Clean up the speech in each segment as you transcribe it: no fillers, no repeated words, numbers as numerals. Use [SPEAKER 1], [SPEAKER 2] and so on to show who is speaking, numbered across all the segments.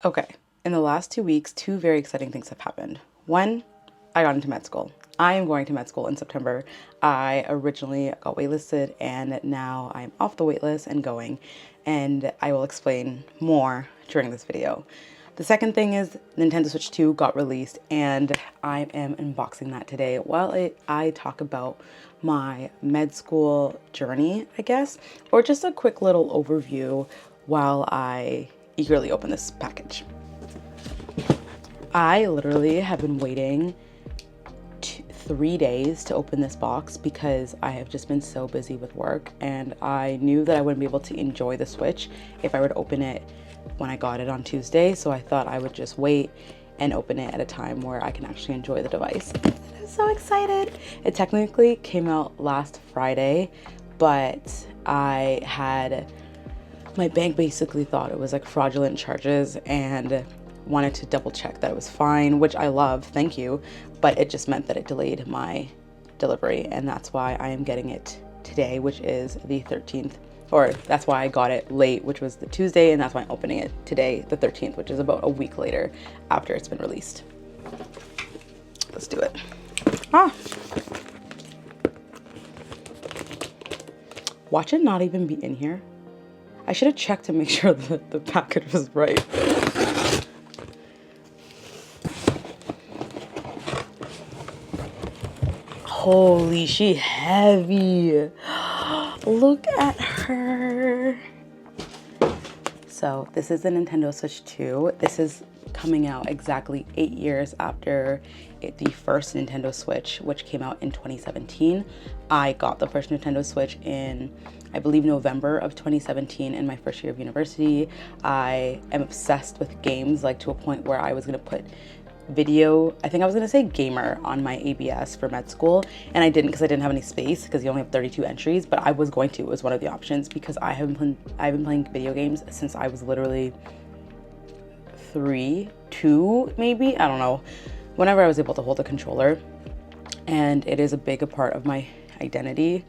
[SPEAKER 1] Okay, in the last 2 weeks, two very exciting things have happened. One, I got into med school. I am going to med school in September. I originally got waitlisted and now I'm off the waitlist and going, and I will explain more during this video. The second thing is Nintendo Switch 2 got released and I am unboxing that today while I talk about my med school journey, I guess, or just a quick little overview while I eagerly open this package. I literally have been waiting 3 days to open this box because I have just been so busy with work, and I knew that I wouldn't be able to enjoy the Switch if I were to open it when I got it on Tuesday, so I thought I would just wait and open it at a time where I can actually enjoy the device. I'm so excited. It technically came out last Friday, but my bank basically thought it was like fraudulent charges and wanted to double check that it was fine, which I love, thank you, but it just meant that it delayed my delivery, and that's why I am getting it today, which is the 13th, or that's why I got it late, which was the Tuesday, and that's why I'm opening it today, the 13th, which is about a week later after it's been released. Let's do it. Watch it not even be in here. I should have checked to make sure that the package was right. Holy, she heavy. Look at her. So this is the Nintendo Switch 2. This is coming out exactly 8 years after the first Nintendo Switch, which came out in 2017. I got the first Nintendo Switch in, I believe, November of 2017 in my first year of university. I am obsessed with games, like to a point where I was gonna put video, I think I was gonna say gamer, on my ABS for med school, and I didn't because I didn't have any space because you only have 32 entries, but I was going to. It was one of the options because I've been playing video games since I was literally 2 maybe, I don't know, whenever I was able to hold a controller, and it is a big part of my identity,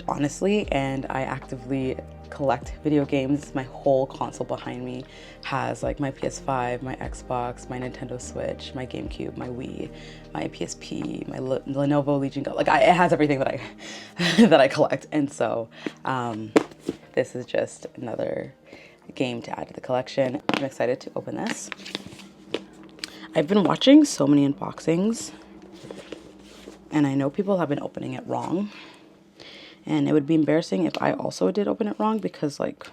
[SPEAKER 1] honestly, and I actively collect video games. My whole console behind me has like my PS5, my Xbox, my Nintendo Switch, my GameCube, my Wii, my PSP, my Lenovo Legion Go. Like it has everything that I that I collect, and so this is just another game to add to the collection. I'm excited to open this. I've been watching so many unboxings, and I know people have been opening it wrong, and it would be embarrassing if I also did open it wrong because, like,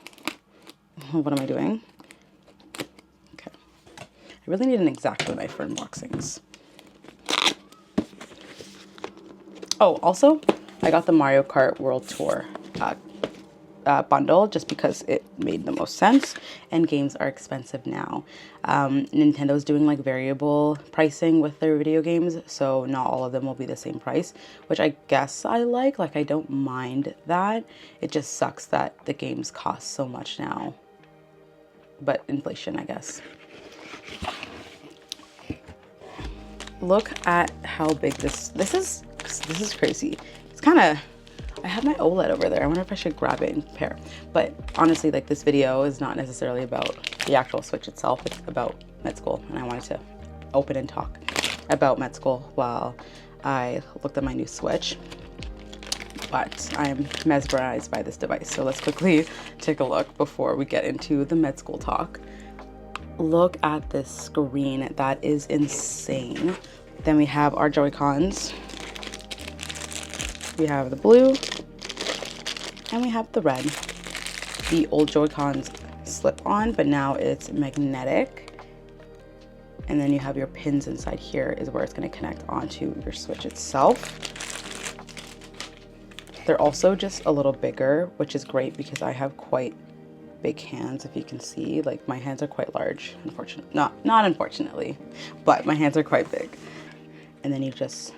[SPEAKER 1] what am I doing? Okay. I really need an X-Acto knife for unboxings. Oh, also, I got the Mario Kart World Tour bundle just because it made the most sense, and games are expensive now. Nintendo's doing like variable pricing with their video games, so not all of them will be the same price, which I guess I like I don't mind that. It just sucks that the games cost so much now, but inflation, I guess. Look at how big this is crazy. It's kind of, I have my OLED over there. I wonder if I should grab it and compare. But honestly, like, this video is not necessarily about the actual Switch itself. It's about med school, and I wanted to open and talk about med school while I looked at my new Switch. But I'm mesmerized by this device, so let's quickly take a look before we get into the med school talk. Look at this screen. That is insane. Then we have our Joy-Cons. We have the blue, and we have the red. The old Joy-Cons slip on, but now it's magnetic. And then you have your pins inside here is where it's going to connect onto your Switch itself. They're also just a little bigger, which is great because I have quite big hands, if you can see. Like, my hands are quite large, unfortunately. Not unfortunately, but my hands are quite big. And then you just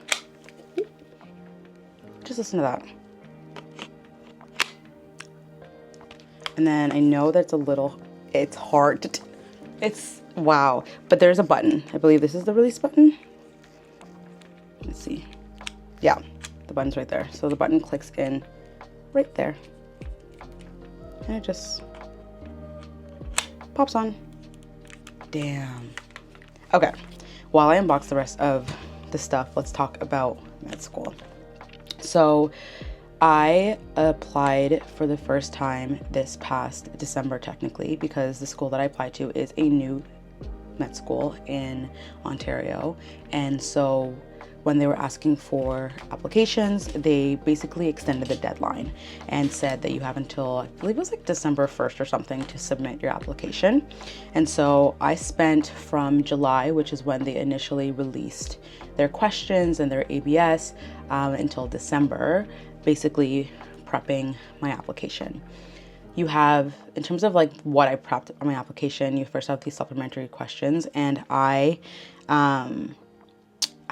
[SPEAKER 1] listen to that. And then I know that's it's hard it's wow, but there's a button. I believe this is the release button. Let's see. Yeah, the button's right there. So the button clicks in right there, and it just pops on. Damn. Okay, while I unbox the rest of the stuff, let's talk about med school. So I applied for the first time this past December, technically, because the school that I applied to is a new med school in Ontario. And so when they were asking for applications, they basically extended the deadline and said that you have until, I believe it was like December 1st or something, to submit your application. And so I spent from July, which is when they initially released their questions and their ABS, until December, basically prepping my application. You have, in terms of like what I prepped on my application, you first have these supplementary questions, and I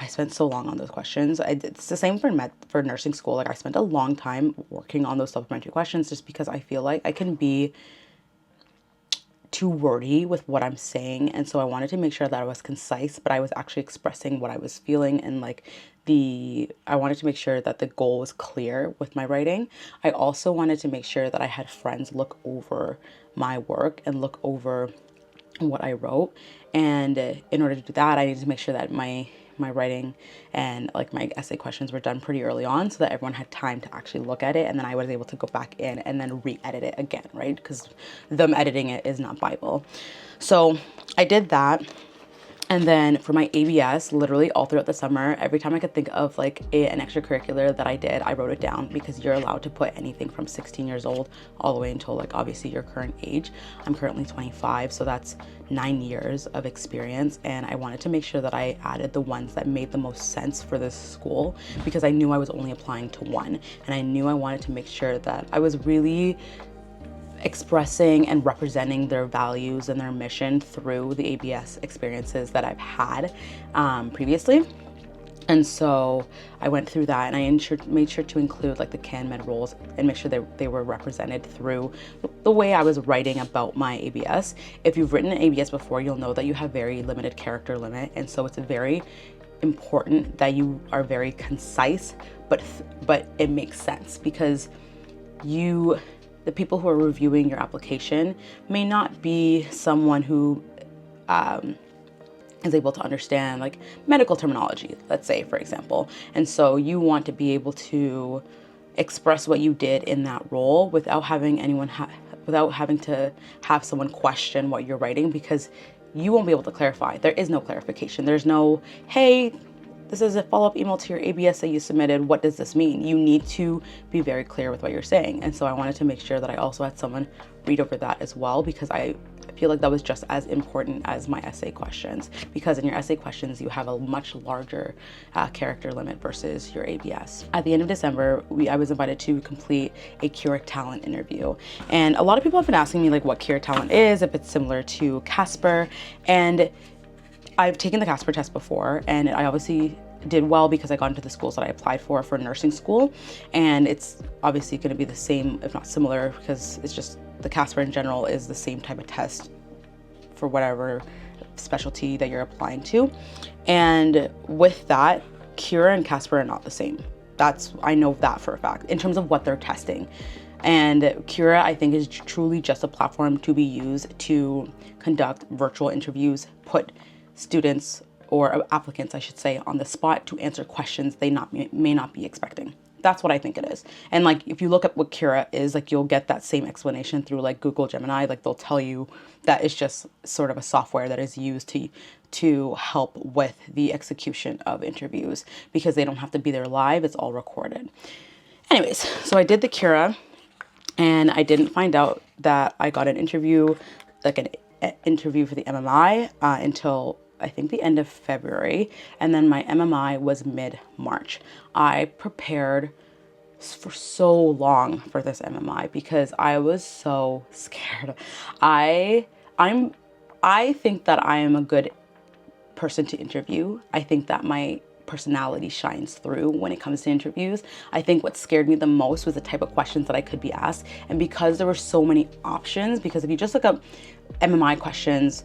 [SPEAKER 1] spent so long on those questions. It's the same for nursing school. Like, I spent a long time working on those supplementary questions just because I feel like I can be too wordy with what I'm saying. And so I wanted to make sure that I was concise, but I was actually expressing what I was feeling, and like I wanted to make sure that the goal was clear with my writing. I also wanted to make sure that I had friends look over my work and look over what I wrote. And in order to do that, I needed to make sure that my writing and like my essay questions were done pretty early on, so that everyone had time to actually look at it, and then I was able to go back in and then re-edit it again, right? Because them editing it is not Bible. So I did that. And then for my ABS, literally all throughout the summer, every time I could think of like an extracurricular that I did, I wrote it down, because you're allowed to put anything from 16 years old all the way until like obviously your current age. I'm currently 25, so that's 9 years of experience. And I wanted to make sure that I added the ones that made the most sense for this school, because I knew I was only applying to one. And I knew I wanted to make sure that I was really expressing and representing their values and their mission through the ABS experiences that I've had previously. And so I went through that, and I made sure to include like the CanMed roles and make sure that they were represented through the way I was writing about my ABS. If you've written an ABS before, you'll know that you have very limited character limit, and so it's very important that you are very concise, but it makes sense, because the people who are reviewing your application may not be someone who is able to understand like medical terminology, let's say, for example. And so you want to be able to express what you did in that role without having to have someone question what you're writing, because you won't be able to clarify. There is no clarification. There's no, hey, this is a follow-up email to your ABS that you submitted. What does this mean? You need to be very clear with what you're saying. And so I wanted to make sure that I also had someone read over that as well, because I feel like that was just as important as my essay questions, because in your essay questions, you have a much larger character limit versus your ABS. At the end of December, I was invited to complete a Cura Talent interview. And a lot of people have been asking me like what Cura Talent is, if it's similar to Casper. And I've taken the Casper test before, and I obviously did well because I got into the schools that I applied for nursing school. And it's obviously going to be the same, if not similar, because it's just the Casper in general is the same type of test for whatever specialty that you're applying to. And with that, Cura and Casper are not the same. I know that for a fact in terms of what they're testing. And Cura, I think, is truly just a platform to be used to conduct virtual interviews, put students, or applicants, I should say, on the spot to answer questions they may not be expecting. That's what I think it is. And like, if you look at what Cura is, like, you'll get that same explanation through like Google Gemini. Like, they'll tell you that it's just sort of a software that is used to help with the execution of interviews, because they don't have to be there live. It's all recorded. Anyways, so I did the Cura, and I didn't find out that I got an interview, like an interview for the MMI until I think the end of February, and then my MMI was mid-March. I prepared for so long for this MMI because I was so scared. I think that I am a good person to interview. I think that my personality shines through when it comes to interviews. I think what scared me the most was the type of questions that I could be asked. And because there were so many options, because if you just look up MMI questions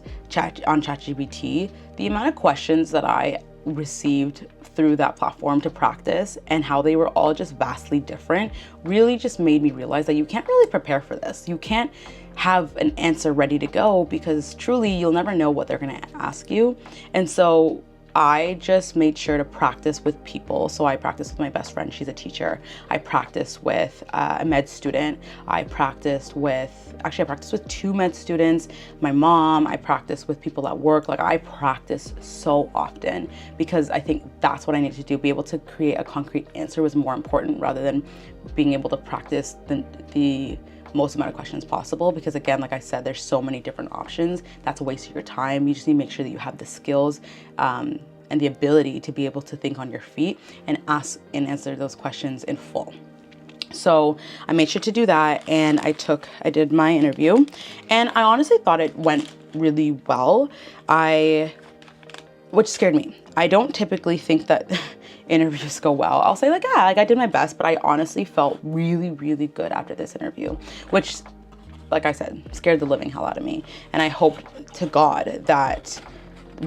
[SPEAKER 1] on ChatGPT, the amount of questions that I received through that platform to practice, and how they were all just vastly different really just made me realize that you can't really prepare for this. You can't have an answer ready to go, because truly you'll never know what they're going to ask you. And so I just made sure to practice with people. So I practiced with my best friend, she's a teacher. I practiced with a med student. I practiced with 2 med students, my mom. I practiced with people at work. Like, I practice so often, because I think that's what I need to do. Be able to create a concrete answer was more important, rather than being able to practice the most amount of questions possible, because again, like I said, there's so many different options. That's a waste of your time. You just need to make sure that you have the skills and the ability to be able to think on your feet and ask and answer those questions in full. So I made sure to do that, and I did my interview, and I honestly thought it went really well. Which scared me. I don't typically think that interviews go well. I'll say, like, yeah, like I did my best, but I honestly felt really, really good after this interview, which, like I said, scared the living hell out of me. And I hope to God that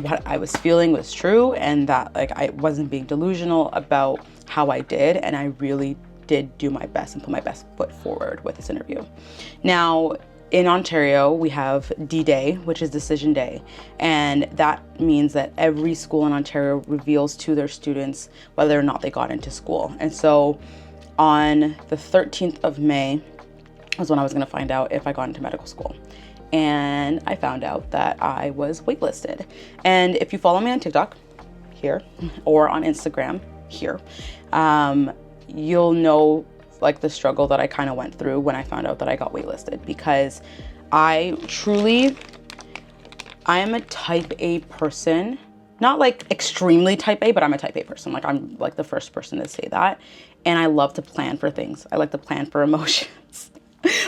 [SPEAKER 1] what I was feeling was true, and that like I wasn't being delusional about how I did, and I really did do my best and put my best foot forward with this interview. Now, in Ontario, we have D-Day, which is Decision Day, and that means that every school in Ontario reveals to their students whether or not they got into school. And so on the 13th of May was when I was going to find out if I got into medical school. And I found out that I was waitlisted. And if you follow me on TikTok here, or on Instagram here, you'll know like the struggle that I kind of went through when I found out that I got waitlisted, because I am a type A person, not like extremely type A, but I'm a type A person. Like, I'm like the first person to say that. And I love to plan for things. I like to plan for emotions,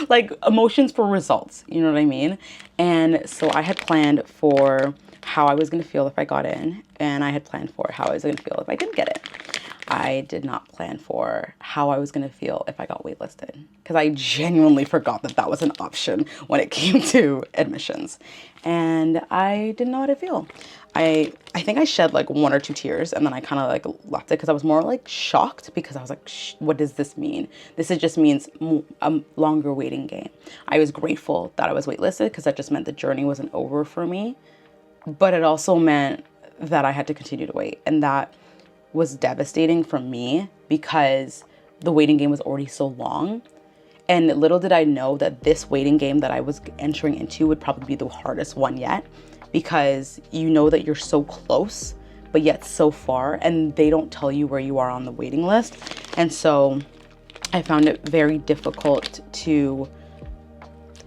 [SPEAKER 1] like emotions for results. You know what I mean? And so I had planned for how I was going to feel if I got in, and I had planned for how I was going to feel if I didn't get it. I did not plan for how I was going to feel if I got waitlisted, because I genuinely forgot that that was an option when it came to admissions, and I didn't know how to feel. I think I shed like 1 or 2 tears, and then I kind of like left it, because I was more like shocked, because I was like, what does this mean? This just means a longer waiting game. I was grateful that I was waitlisted, because that just meant the journey wasn't over for me, but it also meant that I had to continue to wait, and that was devastating for me, because the waiting game was already so long. And little did I know that this waiting game that I was entering into would probably be the hardest one yet, because you know that you're so close, but yet so far, and they don't tell you where you are on the waiting list. And so I found it very difficult to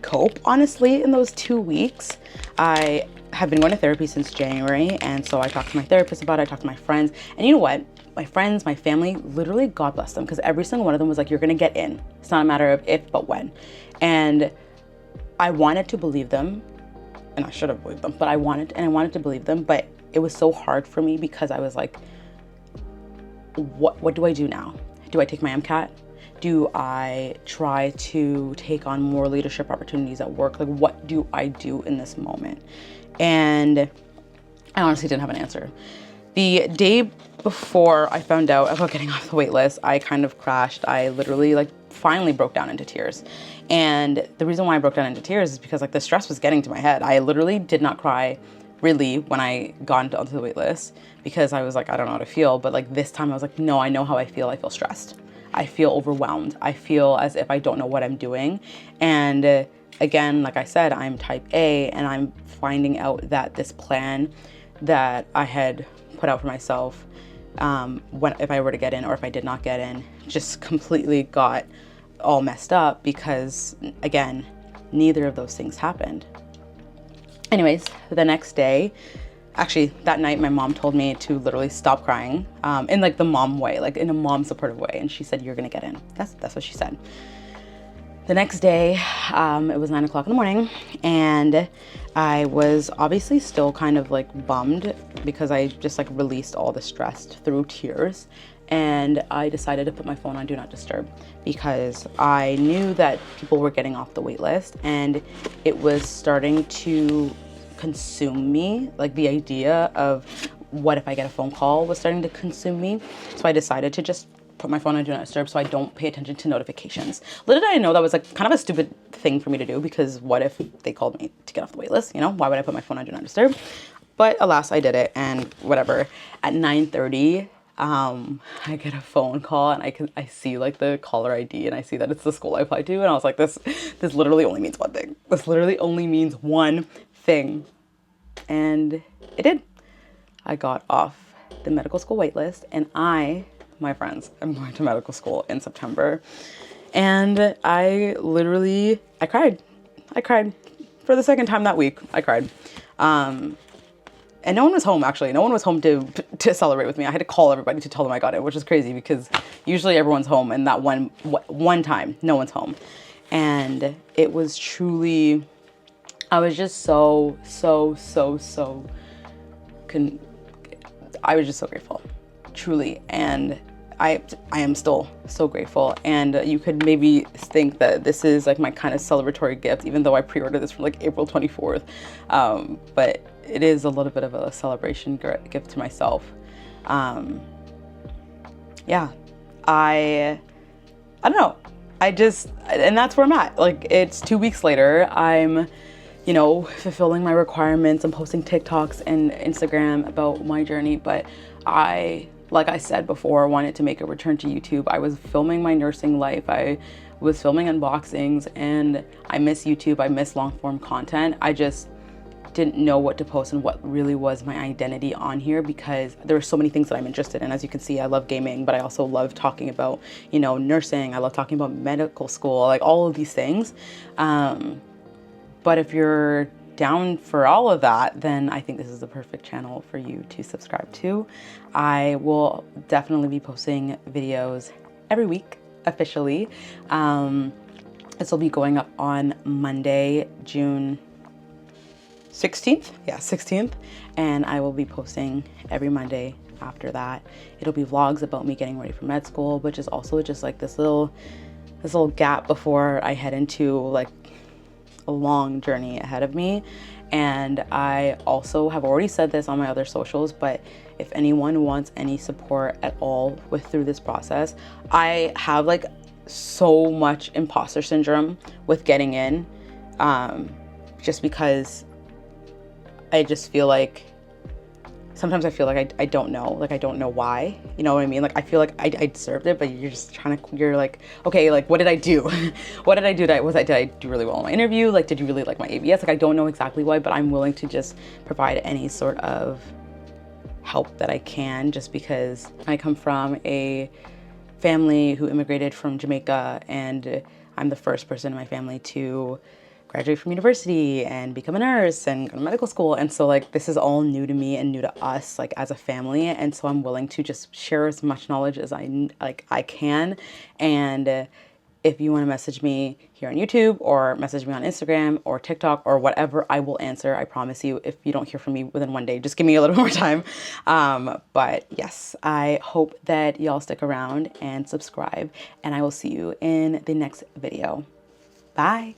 [SPEAKER 1] cope, honestly, in those 2 weeks. I have been going to therapy since January, and so I talked to my therapist about it, I talked to my friends, and you know what? My friends, my family, literally, God bless them, because every single one of them was like, you're gonna get in. It's not a matter of if, but when. And I wanted to believe them, and I should have believed them, but I wanted to believe them, but it was so hard for me, because I was like, what do I do now? Do I take my MCAT? Do I try to take on more leadership opportunities at work? Like, what do I do in this moment? And I honestly didn't have an answer. The day before I found out about getting off the wait list, I kind of crashed. I literally like finally broke down into tears. And the reason why I broke down into tears is because like the stress was getting to my head. I literally did not cry really when I got onto the wait list, because I was like, I don't know how to feel. But like this time I was like, no, I know how I feel. I feel stressed. I feel overwhelmed. I feel as if I don't know what I'm doing. And again, like I said, I'm type A, and I'm finding out that this plan that I had put out for myself, if I were to get in or if I did not get in, just completely got all messed up, because again, neither of those things happened. Anyways, the next day, actually that night, my mom told me to literally stop crying, in like the mom way, like in a mom supportive way. And she said, you're gonna get in. That's what she said. The next day, it was 9 o'clock in the morning, and I was obviously still kind of like bummed, because I just like released all the stress through tears. And I decided to put my phone on Do Not Disturb, because I knew that people were getting off the wait list, and it was starting to consume me, like the idea of what if I get a phone call was starting to consume me. So I decided to just put my phone on Do Not Disturb so I don't pay attention to notifications. Little did I know that was like kind of a stupid thing for me to do, because what if they called me to get off the wait list? You know, why would I put my phone on Do Not Disturb? But alas, I did it, and whatever. At 9:30, I get a phone call, and I see like the caller ID, and I see that it's the school I applied to, and I was like, this literally only means one thing. This literally only means one thing. And it did. I got off the medical school waitlist, and my friends, I'm going to medical school in September. And I cried. I cried for the second time that week. I cried. And no one was home, actually. No one was home to celebrate with me. I had to call everybody to tell them I got it, which is crazy because usually everyone's home, and that one time, no one's home. And it was truly, I was just so I was just so grateful, truly. And I am still so grateful. And you could maybe think that this is like my kind of celebratory gift, even though I pre-ordered this for like April 24th. But it is a little bit of a celebration gift to myself. Yeah, I don't know. And that's where I'm at. Like, it's 2 weeks later. I'm, you know, fulfilling my requirements. I'm posting TikToks and Instagram about my journey, but like I said before, wanted to make a return to YouTube. I was filming my nursing life. I was filming unboxings, and I miss YouTube. I miss long form content. I just didn't know what to post and what really was my identity on here, because there were so many things that I'm interested in. As you can see, I love gaming, but I also love talking about, you know, nursing. I love talking about medical school, like all of these things. But if you're down for all of that, then I think this is the perfect channel for you to subscribe to. I will definitely be posting videos every week officially. This will be going up on Monday, June 16th. Yeah, 16th. And I will be posting every Monday after that. It'll be vlogs about me getting ready for med school, which is also just like this little gap before I head into like a long journey ahead of me. And I also have already said this on my other socials, but if anyone wants any support at all through this process, I have like so much imposter syndrome with getting in, just because I just feel like sometimes I feel like I don't know, like I don't know why, you know what I mean? Like I feel like I deserved it, but you're like, okay, like what did I do? What did I do? Did I do really well in my interview? Like, did you really like my ABS? Like, I don't know exactly why, but I'm willing to just provide any sort of help that I can, just because I come from a family who immigrated from Jamaica, and I'm the first person in my family to graduate from university and become a nurse and go to medical school. And so like this is all new to me and new to us, like as a family. And so I'm willing to just share as much knowledge as I can. And if you want to message me here on YouTube or message me on Instagram or TikTok or whatever, I will answer. I promise you. If you don't hear from me within one day, just give me a little more time. But yes, I hope that y'all stick around and subscribe, and I will see you in the next video. Bye.